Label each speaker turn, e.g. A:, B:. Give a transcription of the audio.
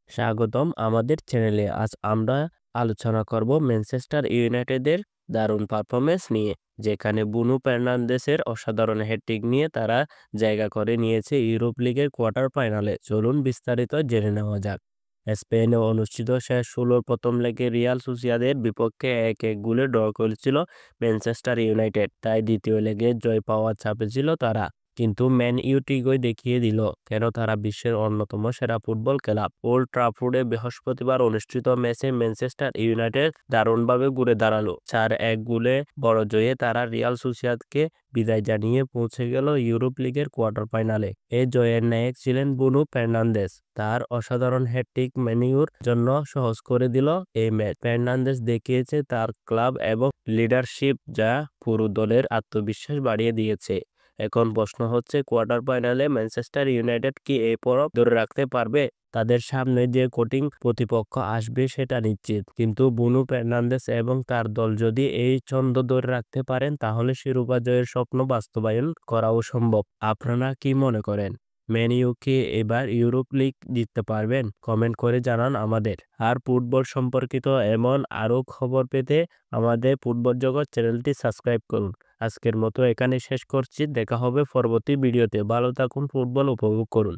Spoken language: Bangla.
A: স্বাগতম আমাদের চ্যানেলে। আজ আমরা আলোচনা করব ম্যানচেস্টার ইউনাইটেডের দারুণ পারফরমেন্স নিয়ে, যেখানে ব্রুনো ফার্নান্দেসের অসাধারণ হ্যাটট্রিক নিয়ে তারা জায়গা করে নিয়েছে ইউরোপ লিগের কোয়ার্টার ফাইনালে। চলুন বিস্তারিত জেনে নেওয়া যাক। স্পেনে অনুষ্ঠিত শেষ ১৬ প্রথম লেগে রিয়াল সোসিয়েদাদের বিপক্ষে ১-১ গোলে ড্র করেছিল ম্যানচেস্টার ইউনাইটেড, তাই দ্বিতীয় লেগে জয় পাওয়ার চাপে ছিল তারা। কিন্তু ম্যান ইউ ঠিকই দেখিয়ে দিল কেন তারা বিশ্বের অন্যতম সেরা ফুটবল ক্লাব। ওল্ড ট্রাফোর্ডে বৃহস্পতিবার অনুষ্ঠিত ম্যাচে ম্যানচেস্টার ইউনাইটেড দারুণভাবে ঘুরে দাঁড়ালো। ৪-১ গোলে বড় জয়ে তারা রিয়াল সোসিয়েদাদকে বিদায় জানিয়ে পৌঁছে গেল ইউরোপ লিগের কোয়ার্টার ফাইনালে। এই জয়ের নায়ক ছিলেন ব্রুনো ফার্নান্দেস। তার অসাধারণ হ্যাটট্রিক ম্যান ইউর জন্য সহজ করে দিল এই ম্যাচ। ফার্নান্দেস দেখিয়েছে তার ক্লাব এবং লিডারশিপ, যা পুরো দলের আত্মবিশ্বাস বাড়িয়ে দিয়েছে। এখন প্রশ্ন হচ্ছে, কোয়ার্টার ফাইনালে ম্যানচেস্টার ইউনাইটেড কি এই পরব ধরে রাখতে পারবে? তাদের সামনে যে কঠিন প্রতিপক্ষ আসবে সেটা নিশ্চিত, কিন্তু ব্রুনো ফার্নান্দেস এবং তার দল যদি এই ছন্দ ধরে রাখতে পারেন তাহলে শিরোপা জয়ের স্বপ্ন বাস্তবায়ন করাও সম্ভব। আপনারা কি মনে করেন? ম্যান ইউ কি এবার ইউরোপ লিগ জিততে পারবেন? কমেন্ট করে জানান আমাদের। আর ফুটবল সম্পর্কিত এমন আরও খবর পেতে আমাদের ফুটবল জগৎ চ্যানেলটি সাবস্ক্রাইব করুন। আজকের মতো এখানে শেষ করছি। দেখা হবে পরবর্তী ভিডিওতে। ভালো থাকুন, ফুটবল উপভোগ করুন।